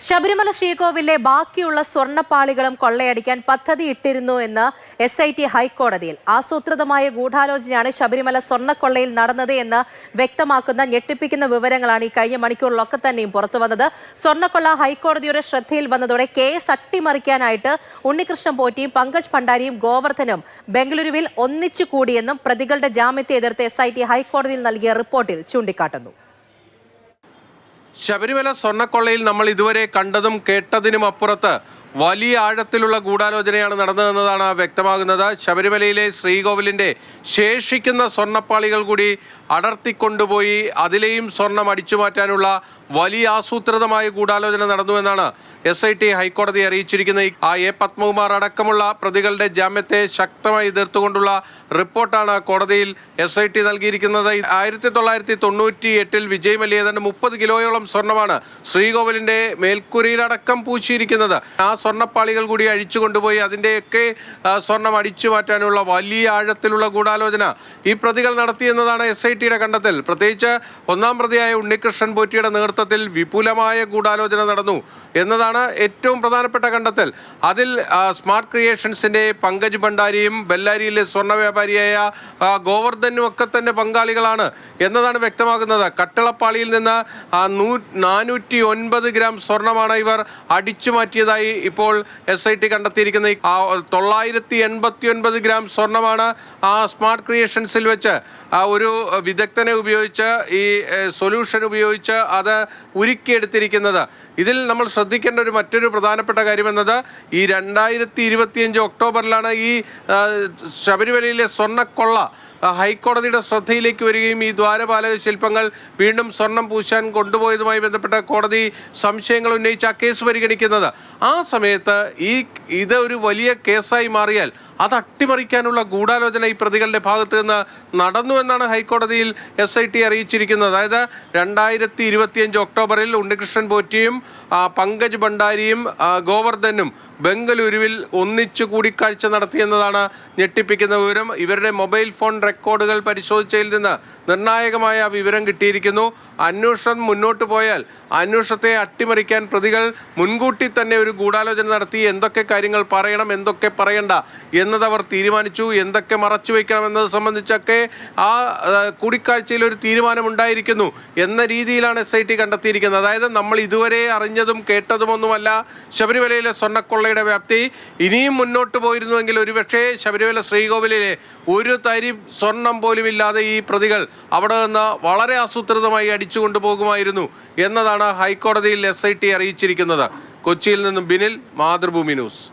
ശബരിമല ശ്രീകോവിലെ ബാക്കിയുള്ള സ്വർണ്ണപ്പാളികളും കൊള്ളയടിക്കാൻ പദ്ധതിയിട്ടിരുന്നു എന്ന് SIT ഹൈക്കോടതിയിൽ. ആസൂത്രിതമായ ഗൂഢാലോചനയാണ് ശബരിമല സ്വർണ്ണക്കൊള്ളയിൽ നടന്നത് എന്ന് വ്യക്തമാക്കുന്ന ഞെട്ടിപ്പിക്കുന്ന വിവരങ്ങളാണ് ഈ കഴിഞ്ഞ മണിക്കൂറിലൊക്കെ തന്നെയും പുറത്തുവന്നത്. സ്വർണ്ണക്കൊള്ള ഹൈക്കോടതിയുടെ ശ്രദ്ധയിൽ വന്നതോടെ കേസ് അട്ടിമറിക്കാനായിട്ട് ഉണ്ണികൃഷ്ണൻ പോറ്റിയും പങ്കജ് ഭണ്ഡാരിയും ഗോവർദ്ധനും ബംഗളൂരുവിൽ ഒന്നിച്ചു കൂടിയെന്നും പ്രതികളുടെ ജാമ്യത്തെ എതിർത്ത് SIT ഹൈക്കോടതിയിൽ നൽകിയ റിപ്പോർട്ടിൽ ചൂണ്ടിക്കാട്ടുന്നു. ശബരിമല സ്വർണ്ണക്കൊള്ളയിൽ നമ്മൾ ഇതുവരെ കണ്ടതും കേട്ടതിനും അപ്പുറത്ത് വലിയ ആഴത്തിലുള്ള ഗൂഢാലോചനയാണ് നടന്നതെന്നതാണ് വ്യക്തമാകുന്നത്. ശബരിമലയിലെ ശ്രീകോവിലിൻ്റെ ശേഷിക്കുന്ന സ്വർണ്ണപ്പാളികൾ കൂടി അടർത്തിക്കൊണ്ടുപോയി അതിലെയും സ്വർണം അടിച്ചുമാറ്റാനുള്ള വലിയ ആസൂത്രിതമായ ഗൂഢാലോചന നടന്നുവെന്നാണ് SIT ഹൈക്കോടതി അറിയിച്ചിരിക്കുന്നത്. A. പത്മകുമാർ അടക്കമുള്ള പ്രതികളുടെ ജാമ്യത്തെ ശക്തമായി എതിർത്തുകൊണ്ടുള്ള റിപ്പോർട്ടാണ് കോടതിയിൽ SIT നൽകിയിരിക്കുന്നത്. 1998 വിജയ് മല്യ ഏതാണ്ട് 30 കിലോയോളം സ്വർണ്ണമാണ് ശ്രീകോവിലിൻ്റെ മേൽക്കൂരയിലടക്കം പൂശിയിരിക്കുന്നത്. ആ സ്വർണ്ണപ്പാളികൾ കൂടി അഴിച്ചു കൊണ്ടുപോയി അതിൻ്റെയൊക്കെ സ്വർണം അടിച്ചു മാറ്റാനുള്ള വലിയ ആഴത്തിലുള്ള ഗൂഢാലോചന ഈ പ്രതികൾ നടത്തിയെന്നതാണ് SITയുടെ കണ്ടെത്തൽ. പ്രത്യേകിച്ച് ഒന്നാം പ്രതിയായ ഉണ്ണികൃഷ്ണൻ പോറ്റിയുടെ നേതൃത്വത്തിൽ വിപുലമായ ഗൂഢാലോചന നടന്നു എന്നതാണ് ഏറ്റവും പ്രധാനപ്പെട്ട കണ്ടെത്തൽ. അതിൽ സ്മാർട്ട് ക്രിയേഷൻസിൻ്റെ പങ്കജ് ഭണ്ഡാരിയും ബെല്ലാരിയിലെ സ്വർണ്ണ വ്യാപാരിയായ ഗോവർദ്ധനും ഒക്കെ തന്നെ പങ്കാളികളാണ് എന്നതാണ് വ്യക്തമാകുന്നത്. കട്ടിളപ്പാളിയിൽ നിന്ന് 409 ഗ്രാം സ്വർണ്ണമാണ് ഇവർ അടിച്ചു മാറ്റിയതായി ഇപ്പോൾ SIT കണ്ടെത്തിയിരിക്കുന്നത്. 989 ഗ്രാം സ്വർണ്ണമാണ് ആ സ്മാർട്ട് ക്രിയേഷൻസിൽ വെച്ച് ഒരു വിദഗ്ധനെ ഉപയോഗിച്ച് ഈ സൊല്യൂഷൻ ഉപയോഗിച്ച് അത് ഉരുക്കിയെടുത്തിരിക്കുന്നത്. ഇതിൽ നമ്മൾ ശ്രദ്ധിക്കേണ്ട മറ്റൊരു പ്രധാനപ്പെട്ട കാര്യമെന്നത് ഈ 2025 ഒക്ടോബറിലാണ് ഈ ശബരിമലയിലെ സ്വർണ്ണക്കൊള്ള ഹൈക്കോടതിയുടെ ശ്രദ്ധയിലേക്ക് വരികയും ഈ ദ്വാരപാലക ശില്പങ്ങൾ വീണ്ടും സ്വർണം പൂശാൻ കൊണ്ടുപോയതുമായി ബന്ധപ്പെട്ട കോടതി സംശയങ്ങൾ ഉന്നയിച്ച് ആ കേസ് പരിഗണിക്കുന്നത്. ആ സമയത്ത് ഇത് ഒരു വലിയ കേസായി മാറിയാൽ അത് അട്ടിമറിക്കാനുള്ള ഗൂഢാലോചന ഈ പ്രതികളുടെ ഭാഗത്ത് നിന്ന് നടന്നു എന്നാണ് ഹൈക്കോടതിയിൽ SIT അറിയിച്ചിരിക്കുന്നത്. അതായത് 2025 ഒക്ടോബറിൽ ഉണ്ണികൃഷ്ണൻ പോറ്റിയും പങ്കജ് ഭണ്ഡാരിയും ഗോവർദ്ധനും ബംഗളൂരുവിൽ ഒന്നിച്ചു കൂടിക്കാഴ്ച നടത്തിയെന്നതാണ് ഞെട്ടിപ്പിക്കുന്ന വിവരം. ഇവരുടെ മൊബൈൽ ഫോൺ റെക്കോർഡുകൾ പരിശോധിച്ചതിൽ നിന്ന് നിർണായകമായ വിവരം കിട്ടിയിരിക്കുന്നു. അന്വേഷണം മുന്നോട്ട് പോയാൽ അന്വേഷണത്തെ അട്ടിമറിക്കാൻ പ്രതികൾ മുൻകൂട്ടി തന്നെ ഒരു ഗൂഢാലോചന നടത്തി എന്തൊക്കെ കാര്യങ്ങൾ പറയണം എന്തൊക്കെ പറയണ്ട എന്നത് അവർ തീരുമാനിച്ചു. എന്തൊക്കെ മറച്ചു വയ്ക്കണം എന്നത് സംബന്ധിച്ചൊക്കെ ആ കൂടിക്കാഴ്ചയിൽ ഒരു തീരുമാനമുണ്ടായിരിക്കുന്നു എന്ന രീതിയിലാണ് SIT കണ്ടെത്തിയിരിക്കുന്നത്. അതായത് നമ്മൾ ഇതുവരെ അറിഞ്ഞതും കേട്ടതുമൊന്നുമല്ല ശബരിമലയിലെ സ്വർണ്ണക്കൊള്ളയുടെ വ്യാപ്തി. ഇനിയും മുന്നോട്ട് പോയിരുന്നുവെങ്കിൽ ഒരുപക്ഷേ ശബരിമല ശ്രീകോവിലിലെ ഒരു തരി സ്വർണം പോലും ഇല്ലാതെ ഈ പ്രതികൾ അവിടെ നിന്ന് വളരെ ആസൂത്രിതമായി അടിച്ചു കൊണ്ടുപോകുമായിരുന്നു എന്നതാണ് ഹൈക്കോടതിയിൽ SIT അറിയിച്ചിരിക്കുന്നത്. കൊച്ചിയിൽ നിന്നും ബിനിൽ, മാതൃഭൂമി ന്യൂസ്.